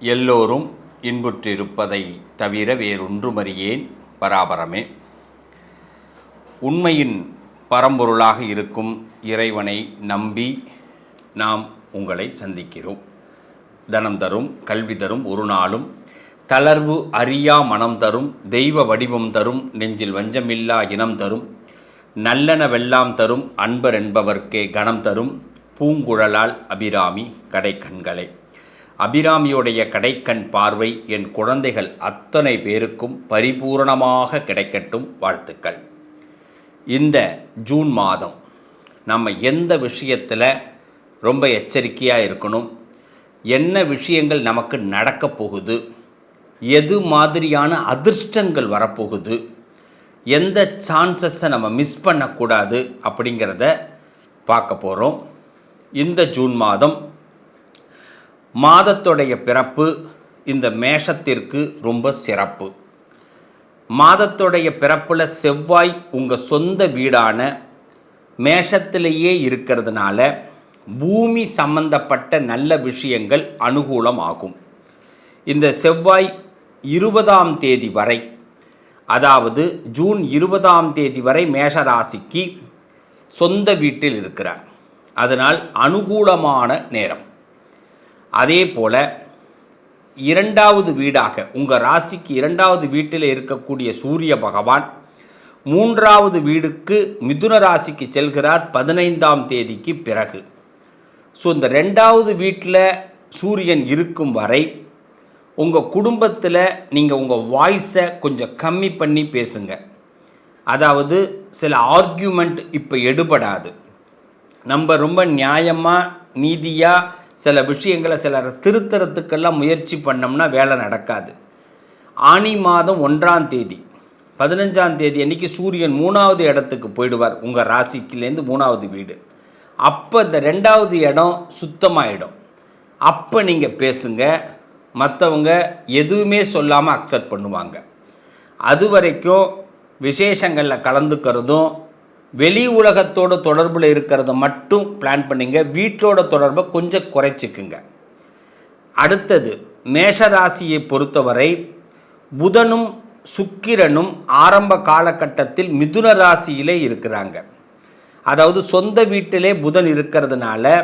எல்லோரும் இன்புற்றிருப்பதை தவிர வேறொன்றுமறியேன் பராபரமே. உண்மையின் பரம்பொருளாக இருக்கும் இறைவனை நம்பி நாம் உங்களை சந்திக்கிறோம். தனம் தரும், கல்வி தரும், ஒரு நாளும் தளர்வு அறியா மனம் தரும், தெய்வ வடிவம் தரும், நெஞ்சில் வஞ்சமில்லா இனம் தரும், நல்லனவெல்லாம் தரும், அன்பர் என்பவர்க்கே கணம் தரும், பூங்குழலால் அபிராமி கடைக்கண்களே. அபிராமியுடைய கடைக்கண் பார்வை என் குழந்தைகள் அத்தனை பேருக்கும் பரிபூரணமாக கிடைக்கட்டும். வாழ்த்துக்கள். இந்த ஜூன் மாதம் நம்ம எந்த விஷயத்தில் ரொம்ப எச்சரிக்கையாக இருக்கணும், என்ன விஷயங்கள் நமக்கு நடக்கப் போகுது, எது மாதிரியான அதிர்ஷ்டங்கள் வரப்போகுது, எந்த சான்சஸை நம்ம மிஸ் பண்ணக்கூடாது அப்படிங்கிறத பார்க்க போகிறோம். இந்த ஜூன் மாதம் மாதத்துடைய பிறப்பு இந்த மேஷத்திற்கு ரொம்ப சிறப்பு. மாதத்துடைய பிறப்பில் செவ்வாய் உங்கள் சொந்த வீடான மேஷத்திலேயே இருக்கிறதுனால பூமி சம்பந்தப்பட்ட நல்ல விஷயங்கள் அனுகூலம் ஆகும். இந்த செவ்வாய் 20ஆம் தேதி வரை, அதாவது ஜூன் 20ஆம் தேதி வரை மேஷராசிக்கு சொந்த வீட்டில் இருக்கிறார். அதனால் அனுகூலமான நேரம். அதே போல் 2வது வீடாக உங்கள் ராசிக்கு 2வது வீட்டில் இருக்கக்கூடிய சூரிய பகவான் 3வது வீடுக்கு மிதுன ராசிக்கு செல்கிறார் 15ஆம் தேதிக்கு பிறகு. ஸோ இந்த 2வது வீட்டில் சூரியன் இருக்கும் வரை உங்கள் குடும்பத்தில் நீங்கள் உங்கள் வாய்ஸை கொஞ்சம் கம்மி பண்ணி பேசுங்க. அதாவது சில ஆர்கியூமெண்ட் இப்போ எடுபடாது. நம்ம ரொம்ப நியாயமாக நீதியாக சில விஷயங்களை சிலர் திருத்தறத்துக்கெல்லாம் முயற்சி பண்ணோம்னா வேலை நடக்காது. ஆனி மாதம் 1ஆம் தேதி 15ஆம் தேதி அன்றைக்கி சூரியன் 3வது இடத்துக்கு போயிடுவார். உங்கள் ராசிக்கிலேருந்து 3வது வீடு. அப்போ இந்த 2வது இடம் சுத்தமாகிடும். அப்போ நீங்கள் பேசுங்க. மற்றவங்க எதுவுமே சொல்லாமல் அக்செப்ட் பண்ணுவாங்க. அது வரைக்கும் விசேஷங்களில் கலந்துக்கிறதும் வெளி உலகத்தோட தொடர்பில் இருக்கிறத மட்டும் பிளான் பண்ணிங்க. வீட்டோட தொடர்பை கொஞ்சம் குறைச்சிக்குங்க. அடுத்தது மேஷராசியை பொறுத்தவரை புதனும் சுக்கிரனும் ஆரம்ப காலகட்டத்தில் மிதுன ராசியிலே இருக்கிறாங்க. அதாவது சொந்த வீட்டிலே புதன் இருக்கிறதுனால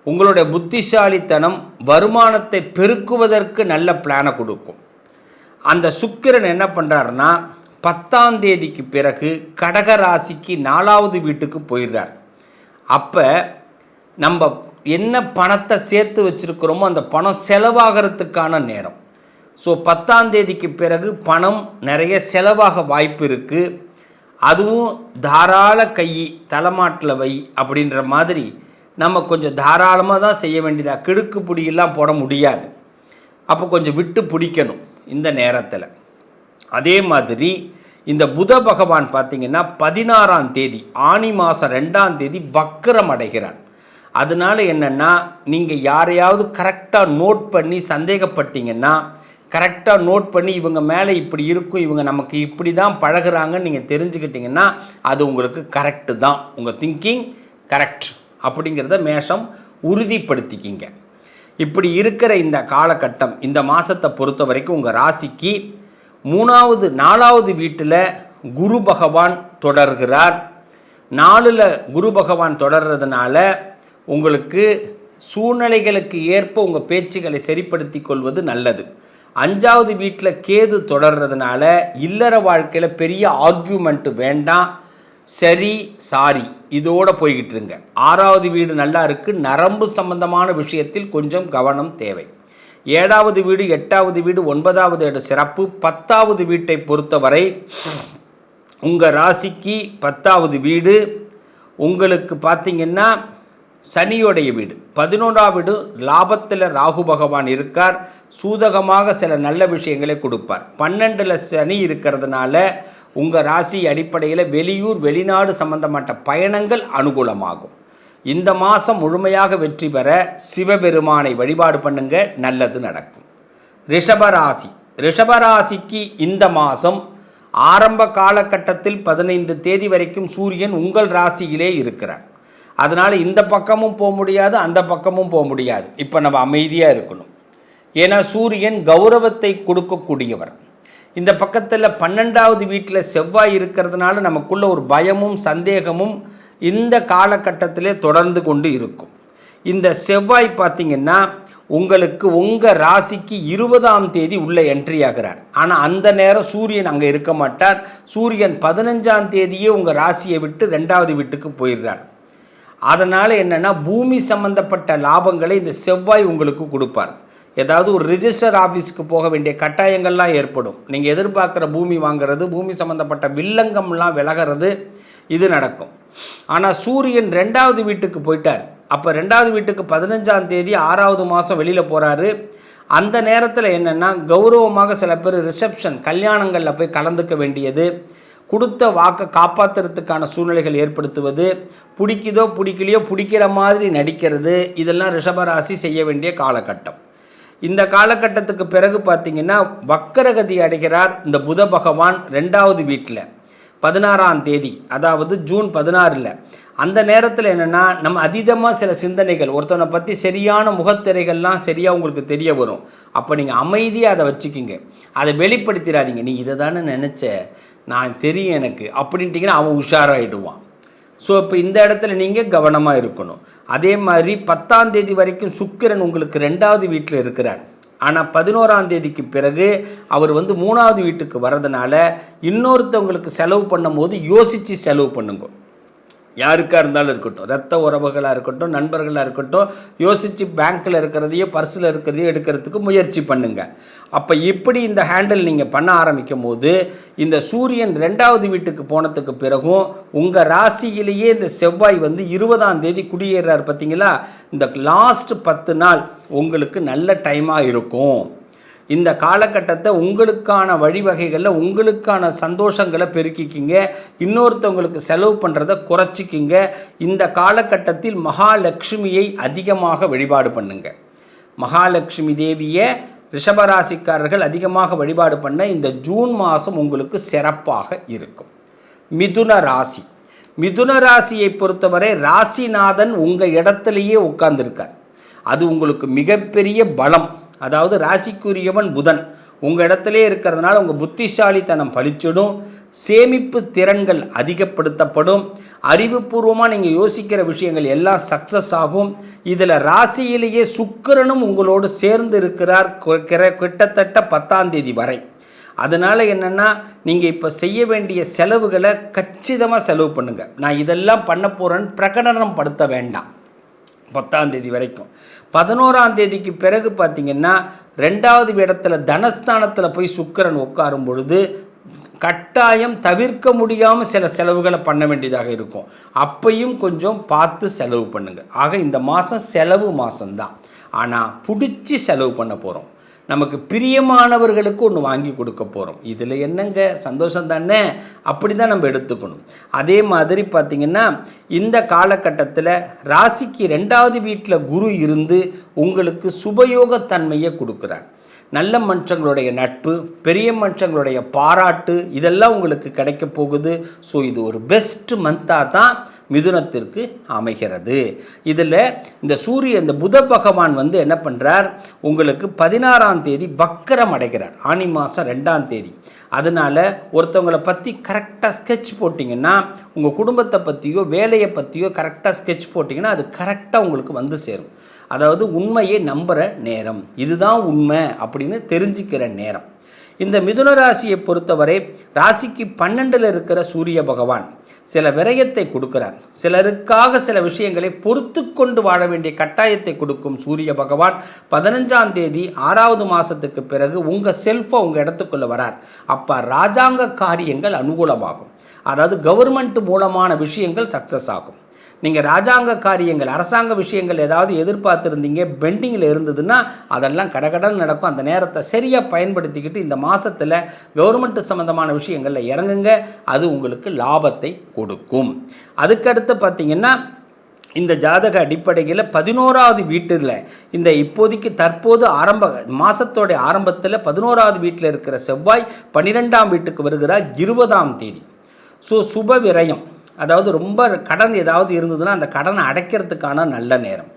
உங்களுடைய புத்திசாலித்தனம் வருமானத்தை பெருக்குவதற்கு நல்ல பிளானை கொடுக்கும். அந்த சுக்கிரன் என்ன பண்ணுறாருன்னா 10ஆம் தேதிக்கு பிறகு கடக ராசிக்கு 4வது வீட்டுக்கு போயிடுறார். அப்போ நம்ம என்ன பணத்தை சேர்த்து வச்சுருக்கிறோமோ அந்த பணம் செலவாகிறதுக்கான நேரம். ஸோ 10ஆம் தேதிக்கு பிறகு பணம் நிறைய செலவாக வாய்ப்பு இருக்குது. அதுவும் தாராள கை தலைமாட்டில் வை அப்படின்ற மாதிரி நம்ம கொஞ்சம் தாராளமாக தான் செய்ய வேண்டியதாக, கிடுக்கு பிடியெல்லாம் போட முடியாது. அப்போ கொஞ்சம் விட்டு பிடிக்கணும் இந்த நேரத்தில். அதே மாதிரி இந்த புத பகவான் பார்த்திங்கன்னா 16ஆம் தேதி ஆனி மாதம் 2ஆம் தேதி வக்கரம் அடைகிறார். அதனால் என்னென்னா நீங்கள் யாரையாவது கரெக்டாக நோட் பண்ணி சந்தேகப்பட்டீங்கன்னா கரெக்டாக நோட் பண்ணி இவங்க மேலே இப்படி இருக்கும், இவங்க நமக்கு இப்படி தான் பழகுறாங்கன்னு நீங்கள் தெரிஞ்சுக்கிட்டிங்கன்னா அது உங்களுக்கு கரெக்டு தான், உங்கள் திங்கிங் கரெக்ட் அப்படிங்கிறத மேஷம் உறுதிப்படுத்திக்கிங்க. இப்படி இருக்கிற இந்த காலகட்டம் இந்த மாதத்தை பொறுத்த வரைக்கும் உங்கள் ராசிக்கு 4வது வீட்டில் குரு பகவான் தொடர்கிறார். 4ல் குரு பகவான் தொடர்றதுனால உங்களுக்கு சூழ்நிலைகளுக்கு ஏற்ப உங்கள் பேச்சுகளை சரிப்படுத்தி கொள்வது நல்லது. 5வது வீட்டில் கேது தொடர்றதுனால இல்லற வாழ்க்கையில் பெரிய ஆர்கியூமெண்ட்டு வேண்டாம். சரி சாரி இதோடு போய்கிட்டு இருங்க. 6வது வீடு நல்லா இருக்குது. நரம்பு சம்பந்தமான விஷயத்தில் கொஞ்சம் கவனம் தேவை. 7வது வீடு 8வது வீடு 9வது இடம் சிறப்பு. 10வது வீட்டை பொறுத்தவரை உங்கள் ராசிக்கு 10வது வீடு உங்களுக்கு பார்த்திங்கன்னா சனியோடைய வீடு. 11ஆம் வீடு லாபத்தில் ராகு பகவான் இருக்கார். சூதகமாக சில நல்ல விஷயங்களை கொடுப்பார். 12ல் சனி இருக்கிறதுனால உங்கள் ராசி அடிப்படையில் வெளியூர் வெளிநாடு சம்பந்தப்பட்ட பயணங்கள் அனுகூலமாகும். இந்த மாதம் முழுமையாக வெற்றி பெற சிவபெருமானை வழிபாடு பண்ணுங்க, நல்லது நடக்கும். ரிஷபராசிக்கு இந்த மாதம் ஆரம்ப காலகட்டத்தில் 15 தேதி வரைக்கும் சூரியன் உங்கள் ராசியிலே இருக்கிறார். அதனால் இந்த பக்கமும் போக முடியாது, அந்த பக்கமும் போக முடியாது. இப்போ நம்ம அமைதியாக இருக்கணும். ஏன்னா சூரியன் கௌரவத்தை கொடுக்கக்கூடியவர். இந்த பக்கத்தில் 12வது வீட்டில் செவ்வாய் இருக்கிறதுனால நமக்குள்ள ஒரு பயமும் சந்தேகமும் இந்த காலகட்டத்திலே தொடர்ந்து கொண்டு இருக்கும். இந்த செவ்வாய் பார்த்திங்கன்னா உங்களுக்கு உங்கள் ராசிக்கு 20ஆம் தேதி உள்ளே என்ட்ரி ஆகிறார். ஆனால் அந்த நேரம் சூரியன் அங்கே இருக்க மாட்டார். சூரியன் 15ஆம் தேதியே உங்கள் ராசியை விட்டு 2வது வீட்டுக்கு போயிடுறார். அதனால் என்னென்னா பூமி சம்பந்தப்பட்ட லாபங்களை இந்த செவ்வாய் உங்களுக்கு கொடுப்பார். ஏதாவது ஒரு ரிஜிஸ்டர் ஆஃபீஸுக்கு போக வேண்டிய கட்டாயங்கள்லாம் ஏற்படும். நீங்கள் எதிர்பார்க்குற பூமி வாங்கிறது, பூமி சம்மந்தப்பட்ட வில்லங்கம்லாம் விலகிறது, இது நடக்கும். ஆனால் சூரியன் 2வது வீட்டுக்கு போயிட்டார். அப்போ 2வது வீட்டுக்கு 15ஆம் தேதி 6வது மாதம் வெளியில் போகிறாரு. அந்த நேரத்தில் என்னென்னா கௌரவமாக சில பேர் ரிசப்ஷன் கல்யாணங்களில் போய் கலந்துக்க வேண்டியது, கொடுத்த வாக்கை காப்பாற்றுறதுக்கான சூழ்நிலைகள் ஏற்படுத்துவது, பிடிக்குதோ பிடிக்கலையோ பிடிக்கிற மாதிரி நடிக்கிறது, இதெல்லாம் ரிஷபராசி செய்ய வேண்டிய காலகட்டம். இந்த காலகட்டத்துக்கு பிறகு பார்த்திங்கன்னா வக்கரகதி அடைகிறார் இந்த புத பகவான் 2வது வீட்டில் 16ஆம் தேதி, அதாவது ஜூன் 16. அந்த நேரத்தில் என்னென்னா நம்ம அதீதமாக சில சிந்தனைகள், ஒருத்தவனை பற்றி சரியான முகத்திரைகள்லாம் சரியாக உங்களுக்கு தெரிய வரும். அப்போ நீங்கள் அமைதியாக அதை வச்சுக்கிங்க, அதை வெளிப்படுத்திடாதீங்க. நீ இதை தானே நினச்ச, நான் தெரியும் எனக்கு அப்படின்ட்டிங்கன்னா அவன் உஷாராகிடுவான். ஸோ இப்போ இந்த இடத்துல நீங்கள் கவனமாக இருக்கணும். அதே மாதிரி 10ஆம் தேதி வரைக்கும் சுக்கிரன் உங்களுக்கு 2வது வீட்டில் இருக்கிறார். ஆனால் 11ஆம் தேதிக்கு பிறகு அவர் 3வது வீட்டுக்கு வர்றதுனால இன்னொருத்தவங்களுக்கு செலவு பண்ணும் போது யோசித்து செலவு பண்ணுங்க. யாருக்காக இருந்தாலும் இருக்கட்டும், ரத்த உறவுகளாக இருக்கட்டும், நண்பர்களாக இருக்கட்டும், யோசித்து பேங்க்கில் இருக்கிறதையோ பர்ஸில் இருக்கிறதையோ எடுக்கிறதுக்கு முயற்சி பண்ணுங்கள். அப்போ இப்படி இந்த ஹேண்டில் நீங்கள் பண்ண ஆரம்பிக்கும் போது இந்த சூரியன் 2வது வீட்டுக்கு போனதுக்கு பிறகும் உங்கள் ராசியிலேயே இந்த செவ்வாய் 20ஆம் தேதி குடியேறார். பார்த்தீங்களா, இந்த லாஸ்ட் 10 நாள் உங்களுக்கு நல்ல டைமாக இருக்கும். இந்த காலகட்டத்தை உங்களுக்கான வழிவகைகளில் உங்களுக்கான சந்தோஷங்களை பெருக்கிக்கிங்க, இன்னொருத்தவங்களுக்கு செலவு பண்ணுறதை குறைச்சிக்கிங்க. இந்த காலகட்டத்தில் மகாலட்சுமியை அதிகமாக வழிபாடு பண்ணுங்க. மகாலட்சுமி தேவியை ரிஷபராசிக்காரர்கள் அதிகமாக வழிபாடு பண்ண இந்த ஜூன் மாதம் உங்களுக்கு சிறப்பாக இருக்கும். மிதுன ராசி. மிதுன ராசியை பொறுத்தவரை ராசிநாதன் உங்கள் இடத்துலையே உட்கார்ந்துருக்கார். அது உங்களுக்கு மிகப்பெரிய பலம். அதாவது ராசிக்குரியவன் புதன் உங்கள் இடத்துல இருக்கிறதுனால உங்கள் புத்திசாலித்தனம் பழிச்சிடும், சேமிப்பு திறன்கள் அதிகப்படுத்தப்படும், அறிவுபூர்வமாக நீங்கள் யோசிக்கிற விஷயங்கள் எல்லாம் சக்ஸஸ் ஆகும். இதில் ராசியிலேயே சுக்கிரனும் உங்களோடு சேர்ந்து இருக்கிறார் கிட்டத்தட்ட 10ஆம் தேதி வரை. அதனால் என்னென்னா நீங்கள் இப்போ செய்ய வேண்டிய செலவுகளை கச்சிதமாக செலவு பண்ணுங்கள். நான் இதெல்லாம் பண்ண போகிறேன்னு பிரகடனம் படுத்த வேண்டாம் 10ஆம் தேதி வரைக்கும். 11ஆம் தேதிக்கு பிறகு பார்த்திங்கன்னா 2வது இடத்துல தனஸ்தானத்தில் போய் சுக்கிரன் உட்காரும் பொழுது கட்டாயம் தவிர்க்க முடியாமல் சில செலவுகளை பண்ண வேண்டியதாக இருக்கும். அப்பையும் கொஞ்சம் பார்த்து செலவு பண்ணுங்கள். ஆக இந்த மாதம் செலவு மாதம்தான், ஆனால் பிடிச்சி செலவு பண்ண போகிறோம். நமக்கு பிரியமானவர்களுக்கு ஒன்று வாங்கி கொடுக்க போகிறோம். இதில் என்னங்க சந்தோஷம் தானே, அப்படி தான் நம்ம எடுத்துக்கணும். அதே மாதிரி பார்த்திங்கன்னா இந்த காலகட்டத்தில் ராசிக்கு 2வது வீட்டில் குரு இருந்து உங்களுக்கு சுபயோகத்தன்மையை கொடுக்குறார். நல்ல மனுஷங்களுடைய நட்பு, பெரிய மனுஷங்களுடைய பாராட்டு, இதெல்லாம் உங்களுக்கு கிடைக்க போகுது. ஸோ இது ஒரு பெஸ்ட் மந்தாக தான் மிதுனத்திற்கு அமைகிறது. இதில் இந்த புத பகவான் என்ன பண்ணுறார், உங்களுக்கு 16ஆம் தேதி வக்கரம் அடைகிறார், ஆனி மாதம் 2ஆம் தேதி. அதனால் ஒருத்தவங்களை பற்றி கரெக்டாக ஸ்கெட்ச் போட்டிங்கன்னா, உங்கள் குடும்பத்தை பற்றியோ வேலையை பற்றியோ கரெக்டாக ஸ்கெட்ச் போட்டிங்கன்னா அது கரெக்டாக உங்களுக்கு சேரும். அதாவது உண்மையை நம்புகிற நேரம், இதுதான் உண்மை அப்படின்னு தெரிஞ்சுக்கிற நேரம். இந்த மிதுன ராசியை பொறுத்தவரை ராசிக்கு 12ல் இருக்கிற சூரிய பகவான் சில விரயத்தை கொடுக்கிறார். சிலருக்காக சில விஷயங்களை பொறுத்து கொண்டு வாழ வேண்டிய கட்டாயத்தை கொடுக்கும் சூரிய பகவான் 15ஆம் தேதி 6வது மாதத்துக்கு பிறகு உங்கள் செல்ஃபை உங்கள் இடத்துக்குள்ளே வரார். அப்போ ராஜாங்க காரியங்கள் அனுகூலமாகும். அதாவது கவர்மெண்ட் மூலமான விஷயங்கள் சக்ஸஸ் ஆகும். நீங்கள் ராஜாங்க காரியங்கள், அரசாங்க விஷயங்கள் ஏதாவது எதிர்பார்த்துருந்தீங்க, பெண்டிங்கில் இருந்ததுன்னா அதெல்லாம் கடகடன் நடக்கும். அந்த நேரத்தை சரியாக பயன்படுத்திக்கிட்டு இந்த மாதத்தில் கவர்மெண்ட் சம்மந்தமான விஷயங்களில் இறங்குங்க, அது உங்களுக்கு லாபத்தை கொடுக்கும். அதுக்கடுத்து பார்த்திங்கன்னா இந்த ஜாதக அடிப்படையில் 11வது வீட்டில் இந்த இப்போதைக்கு தற்போது மாதத்தோடைய ஆரம்பத்தில் 11வது வீட்டில் இருக்கிற செவ்வாய் 12ஆம் வீட்டுக்கு வருகிறார் 20ஆம் தேதி. ஸோ சுப விரயம், அதாவது ரொம்ப கடன் ஏதாவது இருந்ததுன்னா அந்த கடனை அடைக்கிறதுக்கான நல்ல நேரம்.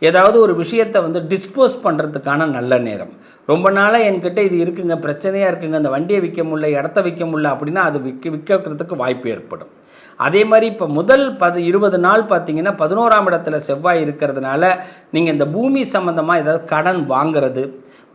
ஏதாவது ஒரு விஷயத்தை வந்து டிஸ்போஸ் பண்ணுறதுக்கான நல்ல நேரம். ரொம்ப நாளாக என்கிட்ட இது இருக்குங்க, பிரச்சனையாக இருக்குங்க, அந்த வண்டியை விற்க முடியல, இடத்த விற்க முடியல அப்படின்னா அது விற்கிறதுக்கு வாய்ப்பு ஏற்படும். அதே மாதிரி இப்போ முதல் 20 நாள் பார்த்தீங்கன்னா 11ஆம் இடத்துல செவ்வாய் இருக்கிறதுனால நீங்கள் இந்த பூமி சம்மந்தமாக ஏதாவது கடன் வாங்கிறது,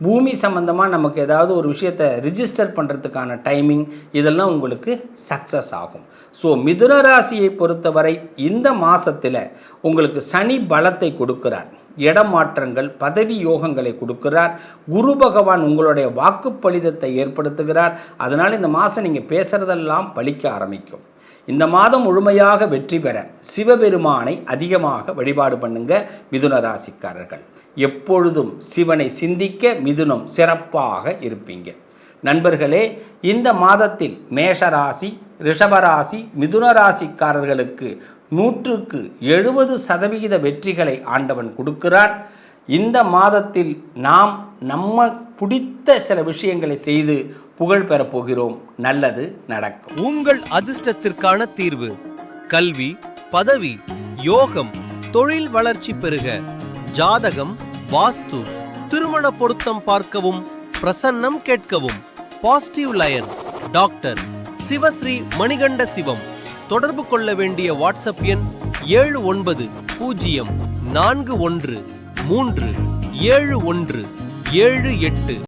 பூமி சம்மந்தமாக நமக்கு ஏதாவது ஒரு விஷயத்தை ரிஜிஸ்டர் பண்ணுறதுக்கான டைமிங், இதெல்லாம் உங்களுக்கு சக்ஸஸ் ஆகும். ஸோ மிதுன ராசியை பொறுத்தவரை இந்த மாதத்தில் உங்களுக்கு சனி பலத்தை கொடுக்கிறார், இடமாற்றங்கள் பதவி யோகங்களை கொடுக்கிறார், குரு பகவான் உங்களுடைய வாக்குப்பளிதத்தை ஏற்படுத்துகிறார். அதனால் இந்த மாதம் நீங்கள் பேசுகிறதெல்லாம் பலிக்க ஆரம்பிக்கும். இந்த மாதம் முழுமையாக வெற்றி பெற சிவபெருமானை அதிகமாக வழிபாடு பண்ணுங்க மிதுன ராசிக்காரர்கள். எப்பொழுதும் சிவனை சிந்திக்க மிதுனம் சிறப்பாக இருப்பீங்க. நண்பர்களே, இந்த மாதத்தில் மேஷராசி, ரிஷபராசி, மிதுன ராசிக்காரர்களுக்கு 100க்கு 70% வெற்றிகளை ஆண்டவன் கொடுக்கிறான். இந்த மாதத்தில் நாம் நம்ம பிடித்த சில விஷயங்களை செய்து புகழ் பெறப் போகிறோம். நல்லது நடக்கும். உங்கள் அதிர்ஷ்டத்திற்கான தீர்வு கல்வி, பதவி, யோகம், தொழில் வளர்ச்சி பெருக, ஜாதகம், வாஸ்து, திருமண பொருத்தம் பார்க்கவும், பிரசன்னம் கேட்கவும். Positive line doctor Sivasri Manikanda Sivam. தொடர்பு கொள்ள வேண்டிய வாட்ஸ்அப் எண் 7904137178.